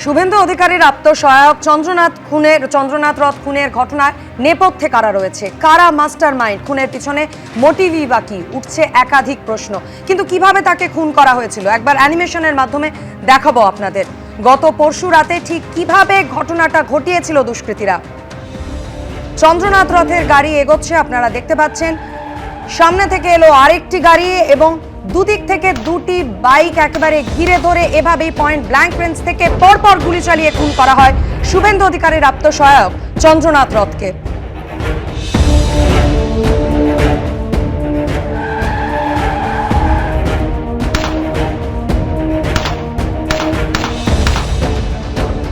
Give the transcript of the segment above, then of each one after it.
শুভেন্দু অধিকারীর আত্মসহায়ক চন্দ্রনাথ রথ খুনের ঘটনায় নেপথ্যে কারা রয়েছে, কারা মাস্টার মাইন্ড, খুনের পিছনে মোটিভই বা কি, উঠছে একাধিক প্রশ্ন। কিন্তু কিভাবে তাকে খুন করা হয়েছিল একবার অ্যানিমেশনের মাধ্যমে দেখাবো আপনাদের। গত পরশু রাতে ঠিক কিভাবে ঘটনাটা ঘটিয়েছিল দুষ্কৃতীরা। চন্দ্রনাথ রথের গাড়ি এগোচ্ছে, আপনারা দেখতে পাচ্ছেন। সামনে থেকে এলো আরেকটি গাড়ি এবং দুদিক থেকে দুটি বাইক একেবারে ঘিরে ধরে এভাবেই পয়েন্ট ব্ল্যাঙ্ক রেঞ্জ থেকে পরপর গুলি চালিয়ে খুন করা হয় শুভেন্দু অধিকারীর আত্মসহায়ক চন্দ্রনাথ রথকে।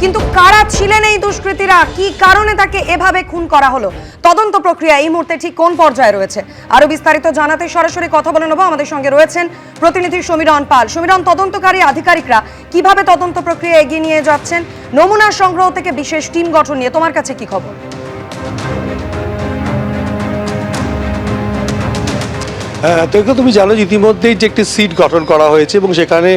কিন্তু কারা ছিলেন এই দুষ্কৃতীরা, কি কারণে তাকে এভাবে খুন করা হলো, তদন্ত প্রক্রিয়া এই মুহূর্তে ঠিক কোন পর্যায়ে রয়েছে, আরো বিস্তারিত জানাতে সরাসরি কথা বলে নেব। আমাদের সঙ্গে রয়েছেন প্রতিনিধি সমীরণ পাল। সমীরণ, তদন্তকারী আধিকারিকরা কিভাবে তদন্ত প্রক্রিয়া এগিয়ে নিয়ে যাচ্ছেন, নমুনা সংগ্রহ থেকে বিশেষ টিম গঠন নিয়ে তোমার কাছে কি খবর? দেখো, তুমি জানো ইতিমধ্যেই যে একটি সিট গঠন করা হয়েছে এবং সেখানে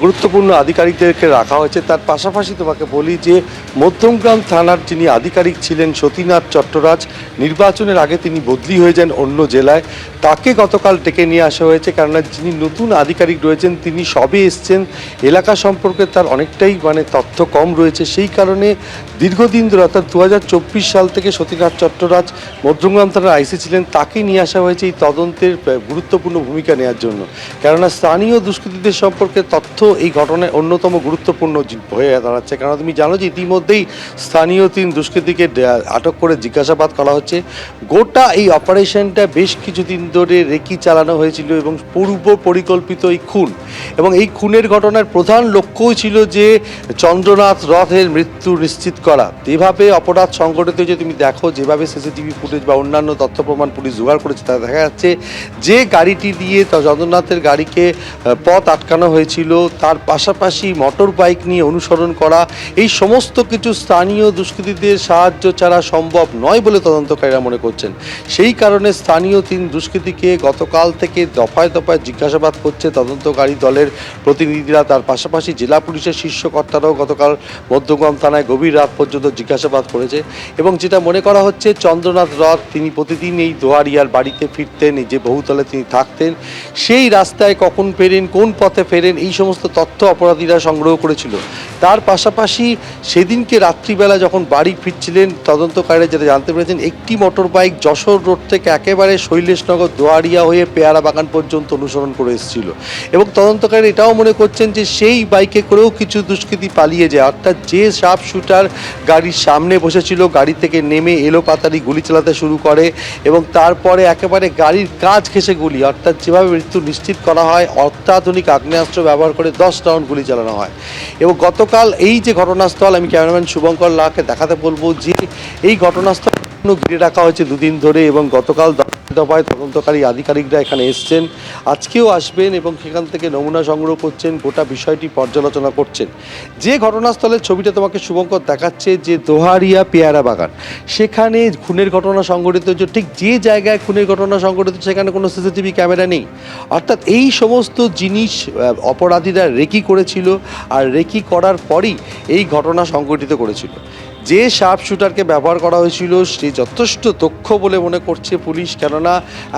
গুরুত্বপূর্ণ আধিকারিকদেরকে রাখা হয়েছে। তার পাশাপাশি তোমাকে বলি যে মধ্যমগ্রাম থানার যিনি আধিকারিক ছিলেন সতীনাথ চট্টরাজ, নির্বাচনের আগে তিনি বদলি হয়ে যান অন্য জেলায়, তাকে গতকাল ডেকে নিয়ে আসা হয়েছে। কেননা যিনি নতুন আধিকারিক রয়েছেন তিনি সবে এসছেন, এলাকা সম্পর্কে তার অনেকটাই তথ্য কম রয়েছে। সেই কারণে দীর্ঘদিন ধরে অর্থাৎ 2024 সাল থেকে সতীনাথ চট্টরাজ মধ্যমগ্রাম থানার আইসি ছিলেন, তাকে নিয়ে আসা হয়েছে এই তদন্তের গুরুত্বপূর্ণ ভূমিকা নেওয়ার জন্য। কেননা স্থানীয় দুষ্কৃতীদের সম্পর্কে তথ্য এই ঘটনায় অন্যতম গুরুত্বপূর্ণ হয়ে দাঁড়াচ্ছে। কেননা তুমি জানো যে ইতিমধ্যেই স্থানীয় 3 দুষ্কৃতীকে আটক করে জিজ্ঞাসাবাদ করা হচ্ছে। গোটা এই অপারেশনটা বেশ কিছুদিন ধরে রেকি চালানো হয়েছিল এবং পূর্ব পরিকল্পিত এই খুন, এবং এই খুনের ঘটনার প্রধান লক্ষ্যই ছিল যে চন্দ্রনাথ রথের মৃত্যু নিশ্চিত করা। যেভাবে অপরাধ সংগঠিত হয়েছে তুমি দেখো, যেভাবে সিসিটিভি ফুটেজ বা অন্যান্য তথ্য প্রমাণ পুলিশ জোগাড় করেছে, তা দেখা যাচ্ছে যে গাড়িটি দিয়ে চন্দ্রনাথের গাড়িকে পথ আটকানো হয়েছিল, তার পাশাপাশি মোটর বাইক নিয়ে অনুসরণ করা, এই সমস্ত কিছু স্থানীয় দুষ্কৃতীদের সাহায্য ছাড়া সম্ভব নয় বলে তদন্তকারীরা মনে করছেন। সেই কারণে স্থানীয় 3 দুষ্কৃতীকে গতকাল থেকে দফায় দফায় জিজ্ঞাসাবাদ করছে তদন্তকারী দলের প্রতিনিধিরা। তার পাশাপাশি জেলা পুলিশের শীর্ষ কর্তারাও গতকাল মধ্যমগ্রাম থানায় গভীর রাত পর্যন্ত জিজ্ঞাসাবাদ করেছে। এবং যেটা মনে করা হচ্ছে, চন্দ্রনাথ রথ তিনি প্রতিদিন এই দোহারিয়ার বাড়িতে ফিরতেন, এই যে বহুতলে তিনি থাকতেন, সেই রাস্তায় কখন ফেরেন, কোন পথে ফেরেন, এই সমস্ত তথ্য অপরাধীরা সংগ্রহ করেছিল। তার পাশাপাশি সেদিনকে রাত্রিবেলা যখন বাড়ি ফিরছিলেন, তদন্তকারীরা যেটা জানতে পেরেছেন, একটি মোটর বাইক যশোর রোড থেকে একেবারে শৈলেশনগর দোহারিয়া হয়ে পেয়ারা বাগান পর্যন্ত অনুসরণ করে এসেছিল। এবং তদন্তকারী এটাও মনে করছেন যে সেই বাইকে করেও কিছু দুষ্কৃতী পালিয়ে যায়। অর্থাৎ যে শার্প শুটার গাড়ির সামনে বসেছিল, গাড়ি থেকে নেমে এলোপাতাড়ি গুলি চালাতে শুরু করে এবং তারপরে একেবারে গাড়ির কাজ ঘেঁষে গুলি, অর্থাৎ যেভাবে মৃত্যু নিশ্চিত করা হয় অত্যাধুনিক আগ্নেয়াস্ত্র ব্যবহার করে 10 রাউন্ড গুলি চালানো হয়। এবং গতকাল এই যে ঘটনাস্থল, আমি ক্যামেরাম্যান শুভঙ্কর লাহকে দেখাতে বলবো যে এই ঘটনাস্থল ঘিরে রাখা হয়েছে 2 দিন ধরে, এবং গতকাল দফায় তদন্তকারী আধিকারিকরা এখানে এসছেন, আজকেও আসবেন এবং সেখান থেকে নমুনা সংগ্রহ করছেন, গোটা বিষয়টি পর্যালোচনা করছেন। যে ঘটনাস্থলের ছবিটা তোমাকে শুভঙ্কর দেখাচ্ছে, যে দোহারিয়া পেয়ারা বাগান, সেখানে খুনের ঘটনা সংঘটিত হচ্ছে। ঠিক যে জায়গায় খুনের ঘটনা সংঘটিত সেখানে কোনো সিসিটিভি ক্যামেরা নেই। অর্থাৎ এই সমস্ত জিনিস অপরাধীরা রেকি করেছিল, আর রেকি করার পরই এই ঘটনা সংঘটিত করেছিল। যে শার্প শুটারকে ব্যবহার করা হয়েছিল সে যথেষ্ট দক্ষ বলে মনে করছে পুলিশ। কেননা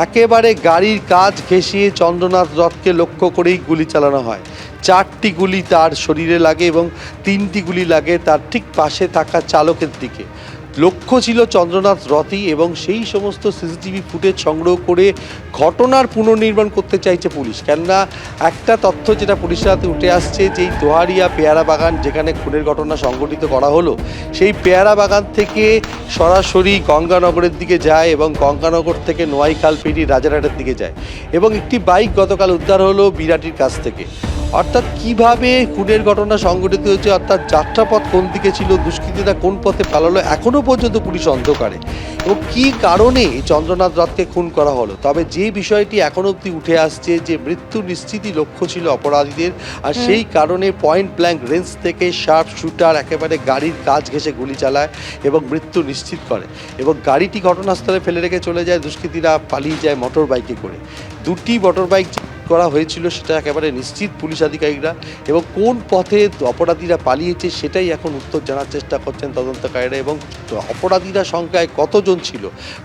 একেবারে গাড়ির কাজ ঘেঁষিয়ে চন্দ্রনাথ রথকে লক্ষ্য করেই গুলি চালানো হয়। 4টি গুলি তার শরীরে লাগে এবং 3টি গুলি লাগে তার ঠিক পাশে থাকা চালকের দিকে। লক্ষ্য ছিল চন্দ্রনাথ রথই, এবং সেই সমস্ত সিসিটিভি ফুটেজ সংগ্রহ করে ঘটনার পুনর্নির্মাণ করতে চাইছে পুলিশ। কেননা একটা তথ্য যেটা পুলিশের হাতে উঠে আসছে, যে এই দোহারিয়া পেয়ারা বাগান যেখানে খুনের ঘটনা সংঘটিত করা হলো, সেই পেয়ারা বাগান থেকে সরাসরি গঙ্গানগরের দিকে যায় এবং গঙ্গানগর থেকে নোয়াইখাল পেরিয়ে রাজারহাটের দিকে যায়। এবং একটি বাইক গতকাল উদ্ধার হলো বিরাটির কাছ থেকে। অর্থাৎ কিভাবে খুনের ঘটনা সংঘটিত হয়েছে, অর্থাৎ যাত্রাপথ কোন দিকে ছিল, দুষ্কৃতীরা কোন পথে পালালো, এখনও পর্যন্ত পুলিশ অন্ধকারে। এবং কী কারণে চন্দ্রনাথ রথকে খুন করা হলো, তবে যে বিষয়টি এখনও অবধি উঠে আসছে যে মৃত্যু নিশ্চিতই লক্ষ্য ছিল অপরাধীদের, আর সেই কারণে পয়েন্ট ব্ল্যাঙ্ক রেঞ্জ থেকে শার্প শুটার একেবারে গাড়ির কাজ ঘেঁষে গুলি চালায় এবং মৃত্যু নিশ্চিত করে। এবং গাড়িটি ঘটনাস্থলে ফেলে রেখে চলে যায়, দুষ্কৃতীরা পালিয়ে যায় মোটর বাইকে করে। 2টি মোটর বাইক করা হয়েছিল সেটা একেবারে নিশ্চিত পুলিশ আধিকারিকরা, এবং কোন পথে অপরাধীরা পালিয়েছে সেটাই এখন উত্তর জানার চেষ্টা করছেন তদন্তকারীরা। এবং অপরাধীরা সংখ্যায় কতজন ছিল,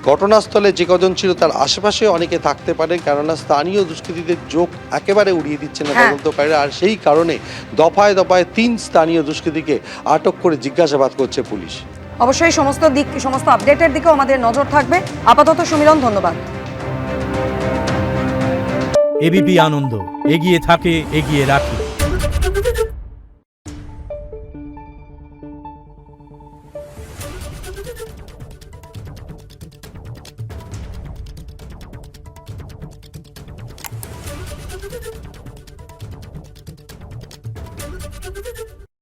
ঘটনাস্থলে যে কজন ছিল তার আশেপাশে অনেকে থাকতে পারে, কেননা স্থানীয় দুষ্কৃতীদের যোগ একেবারে উড়িয়ে দিচ্ছে না হ্যাঁ। তদন্তকারীরা। আর সেই কারণে দফায় দফায় 3 স্থানীয় দুষ্কৃতীকে আটক করে জিজ্ঞাসাবাদ করছে পুলিশ। অবশ্যই সমস্ত আপডেটের দিকেও আমাদের নজর থাকবে। আপাতত সুমিরন, ধন্যবাদ। এবিপি আনন্দ, এগিয়ে থাকে, এগিয়ে রাখে।